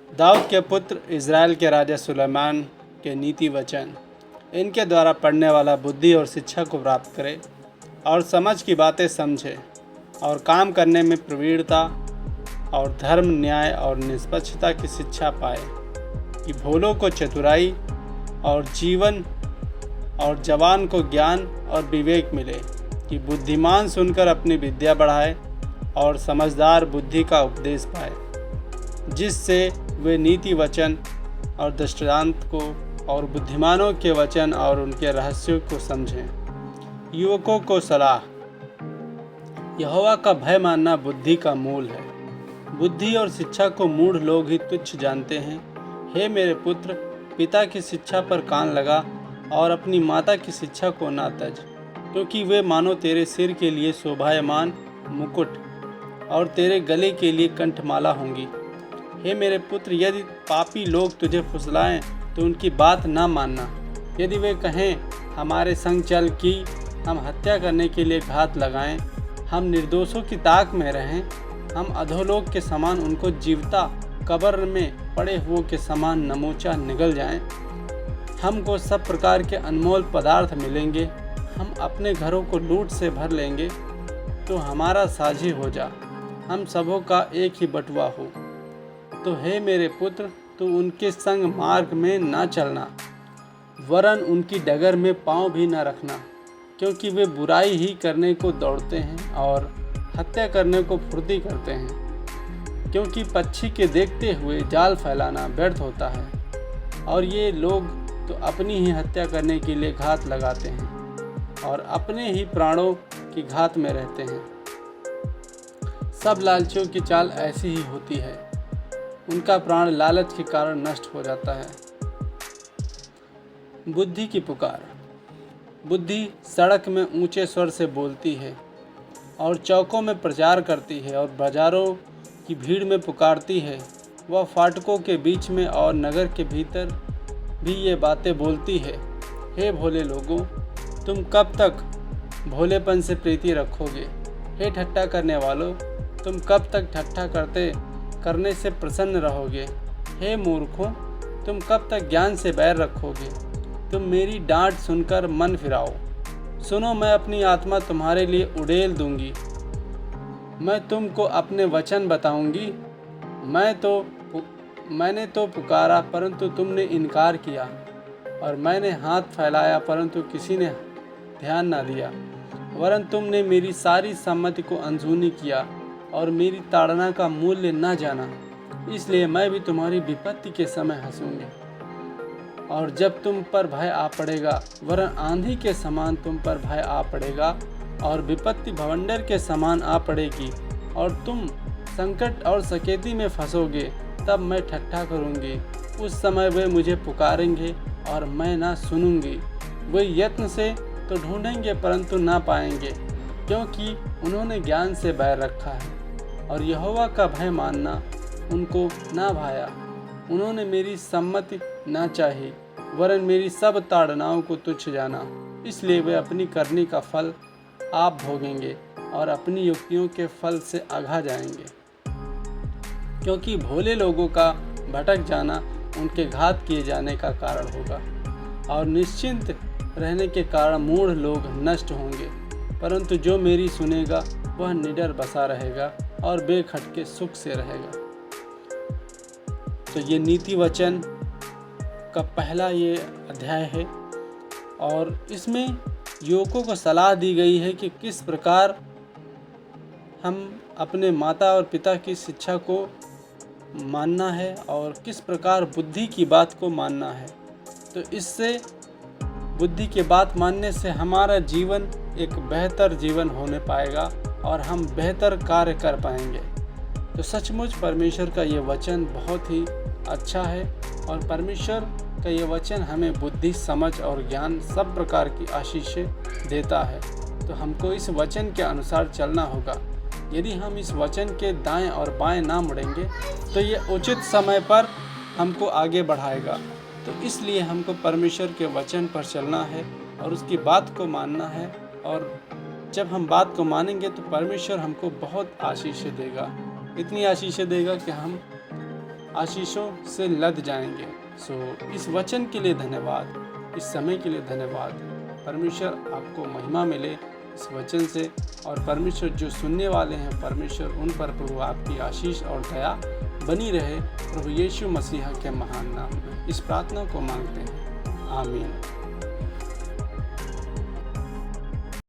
दाऊद के पुत्र इज़राइल के राजा सुलेमान के नीति वचन। इनके द्वारा पढ़ने वाला बुद्धि और शिक्षा को प्राप्त करे और समझ की बातें समझे और काम करने में प्रवीणता और धर्म, न्याय और निष्पक्षता की शिक्षा पाए, कि भोलों को चतुराई और जीवन और जवान को ज्ञान और विवेक मिले, कि बुद्धिमान सुनकर अपनी विद्या बढ़ाए और समझदार बुद्धि का उपदेश पाए, जिससे वे नीति वचन और दृष्टांत को और बुद्धिमानों के वचन और उनके रहस्यों को समझें। युवकों को सलाह। यहोवा का भय मानना बुद्धि का मूल है। बुद्धि और शिक्षा को मूढ़ लोग ही तुच्छ जानते हैं। हे मेरे पुत्र, पिता की शिक्षा पर कान लगा और अपनी माता की शिक्षा को ना तज, क्योंकि वे मानो तेरे सिर के लिए शोभायमान मुकुट और तेरे गले के लिए कंठमाला होंगी। हे मेरे पुत्र, यदि पापी लोग तुझे फुसलाएं तो उनकी बात ना मानना। यदि वे कहें हमारे संग चल कि हम हत्या करने के लिए घात लगाएं, हम निर्दोषों की ताक में रहें, हम अधोलोक के समान उनको जीवता कब्र में पड़े हुओं के समान नमोचा निगल जाएं, हमको सब प्रकार के अनमोल पदार्थ मिलेंगे, हम अपने घरों को लूट से भर लेंगे, तो हमारा साझी हो जा, हम सबों का एक ही बटुआ हो। तो हे मेरे पुत्र, तू उनके संग मार्ग में ना चलना, वरन उनकी डगर में पाँव भी न रखना, क्योंकि वे बुराई ही करने को दौड़ते हैं और हत्या करने को फुर्ती करते हैं। क्योंकि पक्षी के देखते हुए जाल फैलाना व्यर्थ होता है, और ये लोग तो अपनी ही हत्या करने के लिए घात लगाते हैं और अपने ही प्राणों की घात में रहते हैं। सब लालचियों की चाल ऐसी ही होती है, उनका प्राण लालच के कारण नष्ट हो जाता है। बुद्धि की पुकार। बुद्धि सड़क में ऊंचे स्वर से बोलती है और चौकों में प्रचार करती है और बाजारों की भीड़ में पुकारती है। वह फाटकों के बीच में और नगर के भीतर भी ये बातें बोलती है। हे भोले लोगों, तुम कब तक भोलेपन से प्रीति रखोगे? हे ठट्ठा करने वालों, तुम कब तक ठट्ठा करने से प्रसन्न रहोगे? हे मूर्खों, तुम कब तक ज्ञान से बैर रखोगे? तुम मेरी डांट सुनकर मन फिराओ। सुनो, मैं अपनी आत्मा तुम्हारे लिए उड़ेल दूंगी। मैं तुमको अपने वचन बताऊंगी। मैंने तो पुकारा परंतु तुमने इनकार किया, और मैंने हाथ फैलाया परंतु किसी ने ध्यान ना दिया। वरन तुमने मेरी सारी सम्मति को अनसुनी किया और मेरी ताड़ना का मूल्य न जाना। इसलिए मैं भी तुम्हारी विपत्ति के समय हंसूंगी, और जब तुम पर भय आ पड़ेगा, वरन आंधी के समान तुम पर भय आ पड़ेगा और विपत्ति भवंडर के समान आ पड़ेगी, और तुम संकट और सकेती में फंसोगे, तब मैं ठट्ठा करूंगी। उस समय वे मुझे पुकारेंगे और मैं ना सुनूंगी। वे यत्न से तो ढूंढेंगे परंतु ना पाएंगे, क्योंकि उन्होंने ज्ञान से बैर रखा है और यहोवा का भय मानना उनको ना भाया। उन्होंने मेरी सम्मति ना चाही, वरन मेरी सब ताड़नाओं को तुच्छ जाना। इसलिए वे अपनी करनी का फल आप भोगेंगे और अपनी युक्तियों के फल से अघा जाएंगे। क्योंकि भोले लोगों का भटक जाना उनके घात किए जाने का कारण होगा, और निश्चिंत रहने के कारण मूढ़ लोग नष्ट होंगे। परंतु जो मेरी सुनेगा वह निडर बसा रहेगा और बेखटके सुख से रहेगा। तो ये नीति वचन का पहला ये अध्याय है, और इसमें युवकों को सलाह दी गई है कि किस प्रकार हम अपने माता और पिता की शिक्षा को मानना है और किस प्रकार बुद्धि की बात को मानना है। तो इससे बुद्धि की बात मानने से हमारा जीवन एक बेहतर जीवन होने पाएगा और हम बेहतर कार्य कर पाएंगे। तो सचमुच परमेश्वर का ये वचन बहुत ही अच्छा है, और परमेश्वर का ये वचन हमें बुद्धि, समझ और ज्ञान सब प्रकार की आशीषें देता है। तो हमको इस वचन के अनुसार चलना होगा। यदि हम इस वचन के दाएं और बाएं ना मुड़ेंगे तो ये उचित समय पर हमको आगे बढ़ाएगा। तो इसलिए हमको परमेश्वर के वचन पर चलना है और उसकी बात को मानना है, और जब हम बात को मानेंगे तो परमेश्वर हमको बहुत आशीषें देगा, इतनी आशीषें देगा कि हम आशीषों से लद जाएंगे। इस वचन के लिए धन्यवाद, इस समय के लिए धन्यवाद। परमेश्वर आपको महिमा मिले इस वचन से, और परमेश्वर जो सुनने वाले हैं, परमेश्वर उन पर प्रभु आपकी आशीष और दया बनी रहे। प्रभु यीशु मसीह के महान नाम में इस प्रार्थना को मांगते हैं, आमीन।